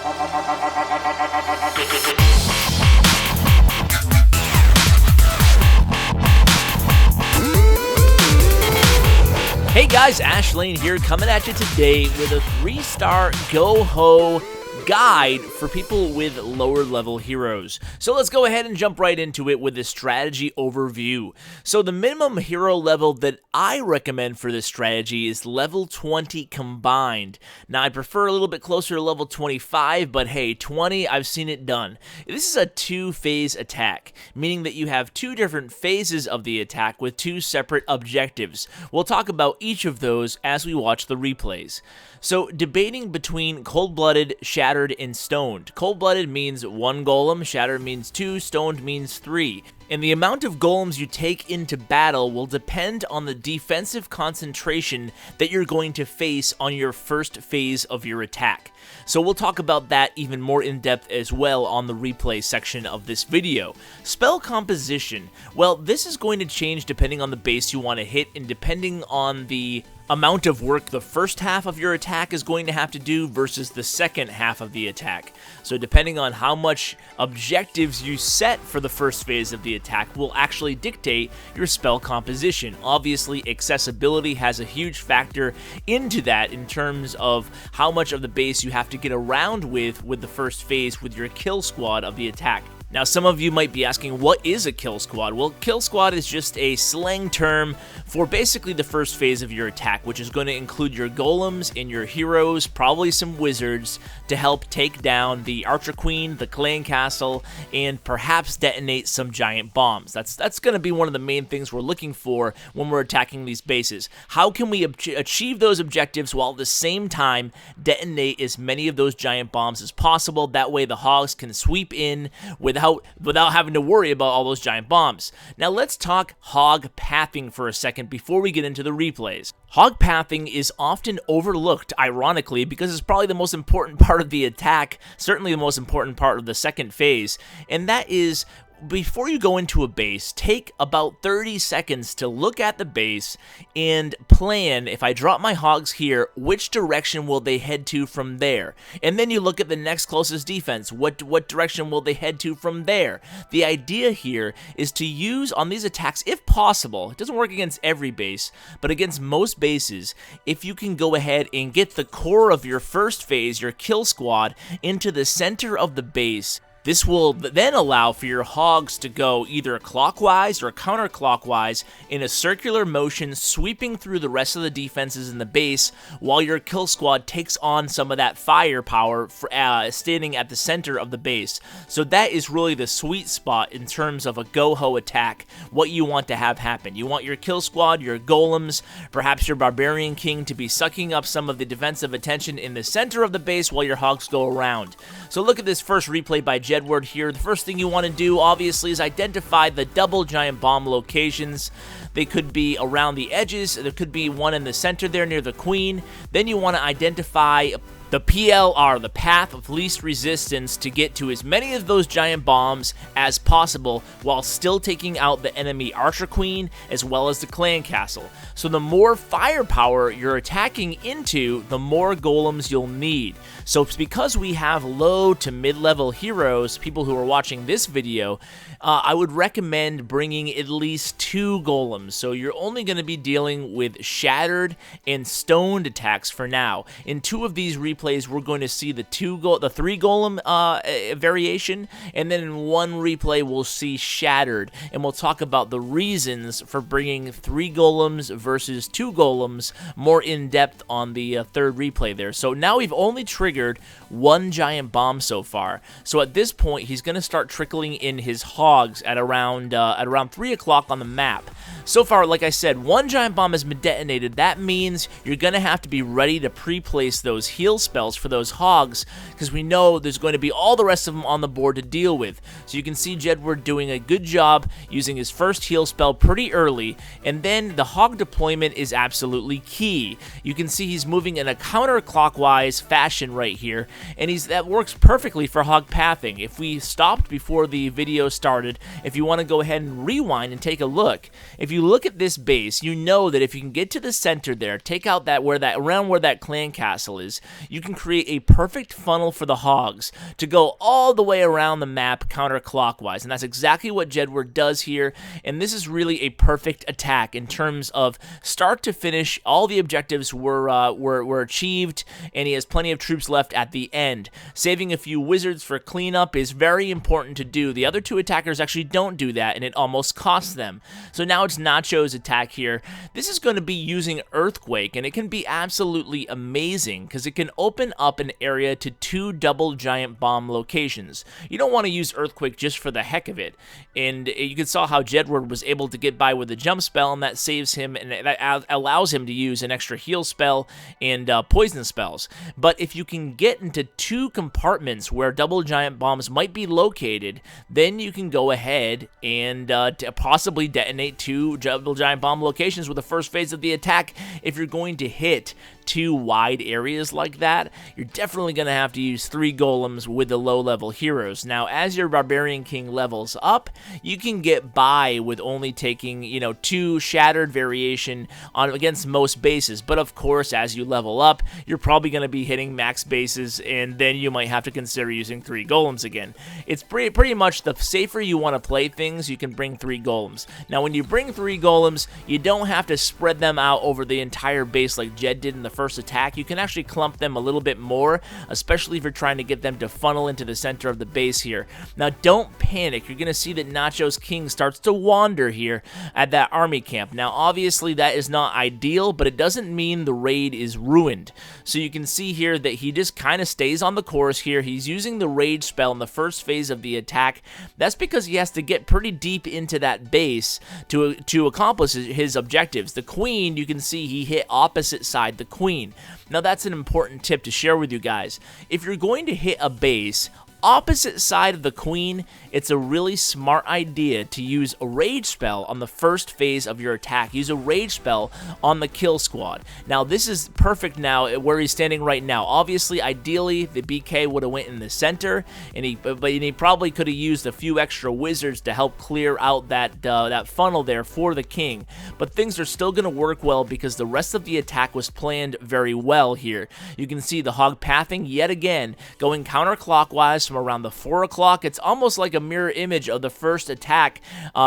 Hey guys, Ashlane here, coming at you today with a 3-star GOHO guide for people with lower level heroes. So let's go ahead and jump right into it with this strategy overview. So the minimum hero level that I recommend for this strategy is level 20 combined. Now I prefer a little bit closer to level 25, but hey, 20, I've seen it done. This is a 2-phase attack, meaning that you have 2 different phases of the attack with 2 separate objectives. We'll talk about each of those as we watch the replays. So debating between cold-blooded, shattered, and stoned. Cold-blooded means 1 golem, shattered means 2, stoned means 3. And the amount of golems you take into battle will depend on the defensive concentration that you're going to face on your first phase of your attack. So we'll talk about that even more in depth as well on the replay section of this video. Spell composition. Well, this is going to change depending on the base you want to hit and depending on the amount of work the first half of your attack is going to have to do versus the second half of the attack. So depending on how much objectives you set for the first phase of the attack will actually dictate your spell composition. Obviously, accessibility has a huge factor into that in terms of how much of the base you have to get around with the first phase with your kill squad of the attack. Now, some of you might be asking, what is a kill squad? Well, kill squad is just a slang term for basically the first phase of your attack, which is going to include your golems and your heroes, probably some wizards, to help take down the Archer Queen, the clan castle, and perhaps detonate some giant bombs. That's going to be one of the main things we're looking for when we're attacking these bases. How can we achieve those objectives while at the same time detonate as many of those giant bombs as possible? That way the hogs can sweep in without having to worry about all those giant bombs. Now let's talk hog pathing for a second before we get into the replays. Hog pathing is often overlooked, ironically, because it's probably the most important part of the attack, certainly the most important part of the second phase, and that is before you go into a base, take about 30 seconds to look at the base and plan, if I drop my hogs here, which direction will they head to from there? And then you look at the next closest defense. What direction will they head to from there? The idea here is to use on these attacks, if possible, it doesn't work against every base, but against most bases, if you can go ahead and get the core of your first phase, your kill squad, into the center of the base. This will then allow for your hogs to go either clockwise or counterclockwise in a circular motion, sweeping through the rest of the defenses in the base, while your kill squad takes on some of that firepower standing at the center of the base. So that is really the sweet spot in terms of a GOHO attack, what you want to have happen. You want your kill squad, your golems, perhaps your barbarian king to be sucking up some of the defensive attention in the center of the base while your hogs go around. So look at this first replay by Jedward here. The first thing you want to do, obviously, is identify the double giant bomb locations. They could be around the edges. There could be one in the center there near the queen. Then you want to identify the PLR, the path of least resistance, to get to as many of those giant bombs as possible while still taking out the enemy Archer Queen as well as the clan castle. So the more firepower you're attacking into, the more golems you'll need. So it's because we have low to mid-level heroes, people who are watching this video, I would recommend bringing at least 2 golems. So you're only going to be dealing with shattered and stoned attacks for now. In 2 of these replays, we're going to see the 3 golem variation, and then in 1 replay, we'll see shattered, and we'll talk about the reasons for bringing 3 golems versus 2 golems more in depth on the 3rd replay there. So now we've only triggered 1 giant bomb so far. So at this point, he's going to start trickling in his hogs at around 3 o'clock on the map. So far, like I said, 1 giant bomb has been detonated. That means you're going to have to be ready to pre-place those heal spells for those hogs, because we know there's going to be all the rest of them on the board to deal with. So you can see Jedward doing a good job using his first heal spell pretty early, and then the hog deployment is absolutely key. You can see he's moving in a counterclockwise fashion right here, and that works perfectly for hog pathing. If we stopped before the video started, if you want to go ahead and rewind and take a look, if you look at this base, you know that if you can get to the center there, take out around where that clan castle is, you can create a perfect funnel for the hogs to go all the way around the map counterclockwise, and that's exactly what Jedward does here, and this is really a perfect attack in terms of start to finish. All the objectives were achieved, and he has plenty of troops left at the end. Saving a few wizards for cleanup is very important to do. The other two attackers actually don't do that, and it almost costs them. So now it's Nacho's attack here. This is going to be using Earthquake, and it can be absolutely amazing because it can open up an area to 2 double giant bomb locations. You don't want to use Earthquake just for the heck of it, and you can saw how Jedward was able to get by with a jump spell, and that saves him, and that allows him to use an extra heal spell and poison spells. But if you can get into 2 compartments where double giant bombs might be located, then you can go ahead and possibly detonate 2 double giant bomb locations with the first phase of the attack. If you're going to hit 2 wide areas like that, you're definitely going to have to use 3 golems with the low-level heroes. Now, as your Barbarian King levels up, you can get by with only taking, 2 shattered variation against most bases. But of course, as you level up, you're probably going to be hitting max bases, and then you might have to consider using 3 golems again. It's pretty much the safer you want to play things, you can bring 3 golems. Now, when you bring 3 golems, you don't have to spread them out over the entire base like Jed did in the first attack. You can actually clump them a little bit more, especially if you're trying to get them to funnel into the center of the base here. Now, don't panic. You're going to see that Nacho's king starts to wander here at that army camp. Now, obviously, that is not ideal, but it doesn't mean the raid is ruined. So you can see here that he just kind of stays on the course here. He's using the rage spell in the first phase of the attack. That's because he has to get pretty deep into that base to accomplish his objectives. The queen, you can see he hit opposite side the queen. Now, that's an important tip to share with you guys. If you're going to hit a base opposite side of the queen, it's a really smart idea to use a rage spell on the first phase of your attack. Use a rage spell on the kill squad. Now, this is perfect now where he's standing right now. Obviously, ideally, the BK would have went in the center, and he probably could have used a few extra wizards to help clear out that funnel there for the king. But things are still going to work well because the rest of the attack was planned very well here. You can see the hog pathing yet again, going counterclockwise from around the 4 o'clock. It's almost like a mirror image of the first attack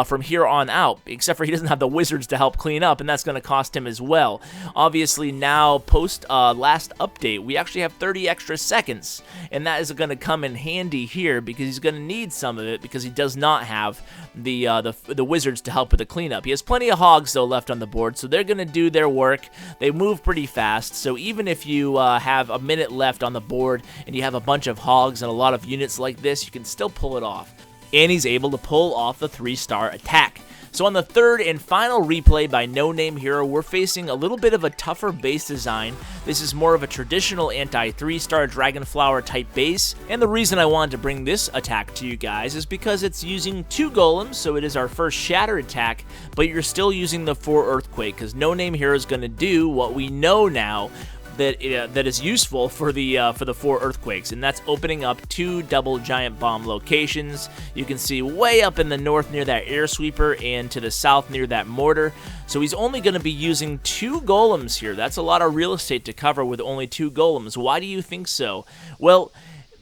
from here on out, except for he doesn't have the wizards to help clean up, and that's going to cost him as well. Obviously, now, post last update, we actually have 30 extra seconds, and that is going to come in handy here because he's going to need some of it because he does not have the wizards to help with the cleanup. He has plenty of hogs, though, left on the board, so they're going to do their work. They move pretty fast, so even if you have a minute left on the board and you have a bunch of hogs and a lot of units like this, you can still pull it off. And he's able to pull off the 3-star attack. So on the third and final replay by No Name Hero, we're facing a little bit of a tougher base design. This is more of a traditional anti-3-star Dragonflower type base, and the reason I wanted to bring this attack to you guys is because it's using 2 golems, so it is our first shatter attack, but you're still using the 4 earthquake, because No Name Hero is going to do what we know now that is useful for the 4 earthquakes, and that's opening up 2 double giant bomb locations. You can see way up in the north near that air sweeper and to the south near that mortar. So he's only going to be using 2 golems here. That's a lot of real estate to cover with only 2 golems. Why do you think so? Well,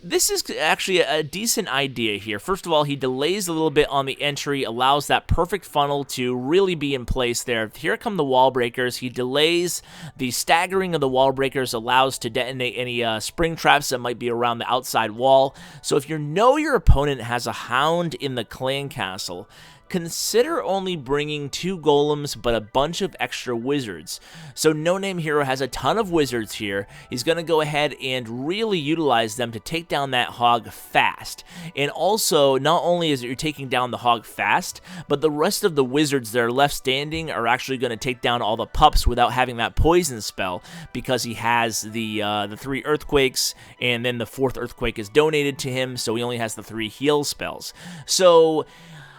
this is actually a decent idea here. First of all, he delays a little bit on the entry, allows that perfect funnel to really be in place there. Here come the wall breakers. He delays. The staggering of the wall breakers allows to detonate any spring traps that might be around the outside wall. So if you know your opponent has a hound in the clan castle, consider only bringing 2 golems but a bunch of extra wizards. So No Name Hero has a ton of wizards here. He's going to go ahead and really utilize them to take down that hog fast. And also, not only is it you're taking down the hog fast, but the rest of the wizards that are left standing are actually going to take down all the pups without having that poison spell, because he has the 3 earthquakes, and then the 4th earthquake is donated to him, so he only has the 3 heal spells. So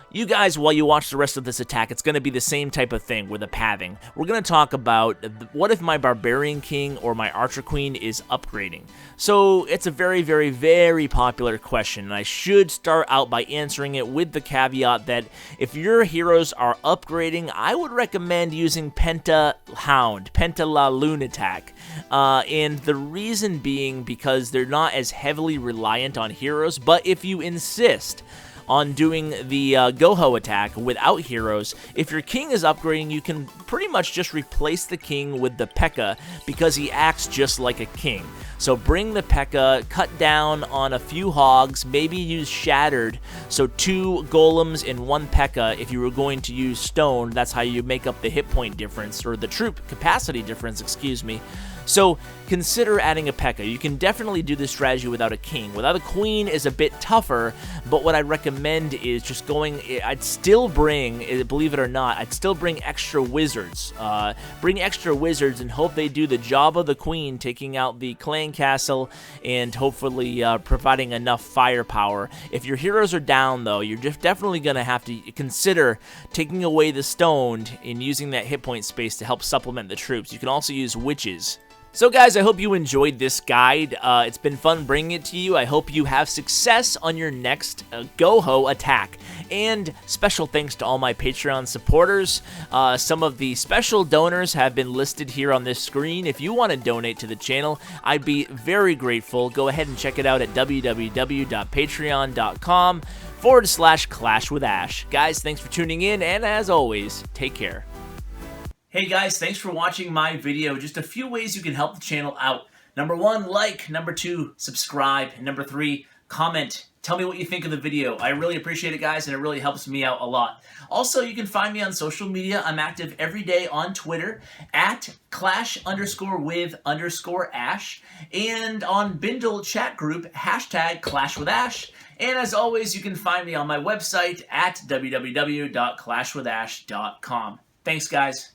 You guys, while you watch the rest of this attack, it's going to be the same type of thing with a pathing. We're going to talk about what if my Barbarian King or my Archer Queen is upgrading. So it's a very, very, very popular question, and I should start out by answering it with the caveat that if your heroes are upgrading, I would recommend using Penta Hound, Penta La Lune attack. And the reason being because they're not as heavily reliant on heroes, but if you insist on doing the GOHO attack without heroes, if your king is upgrading, you can pretty much just replace the king with the P.E.K.K.A because he acts just like a king. So bring the P.E.K.K.A, cut down on a few hogs, maybe use Shattered, so 2 golems and 1 P.E.K.K.A. If you were going to use stone, that's how you make up the hit point difference, or the troop capacity difference, excuse me. So consider adding a P.E.K.K.A. You can definitely do this strategy without a king. Without a queen is a bit tougher, but what I recommend is just going, I'd still bring, believe it or not, I'd still bring extra wizards. Bring extra wizards and hope they do the job of the queen, taking out the clan castle and hopefully providing enough firepower. If your heroes are down though, you're just definitely going to have to consider taking away the stone and using that hit point space to help supplement the troops. You can also use witches. So guys, I hope you enjoyed this guide. It's been fun bringing it to you. I hope you have success on your next GOHO attack. And special thanks to all my Patreon supporters. Some of the special donors have been listed here on this screen. If you want to donate to the channel, I'd be very grateful. Go ahead and check it out at www.patreon.com/ClashWithAsh. Guys, thanks for tuning in, and as always, take care. Hey guys, thanks for watching my video. Just a few ways you can help the channel out. Number 1, like. Number 2, subscribe. And number 3, comment. Tell me what you think of the video. I really appreciate it, guys, and it really helps me out a lot. Also, you can find me on social media. I'm active every day on Twitter at @clash_with_ash and on Bindle chat group #ClashWithAsh. And as always, you can find me on my website at www.clashwithash.com. Thanks, guys.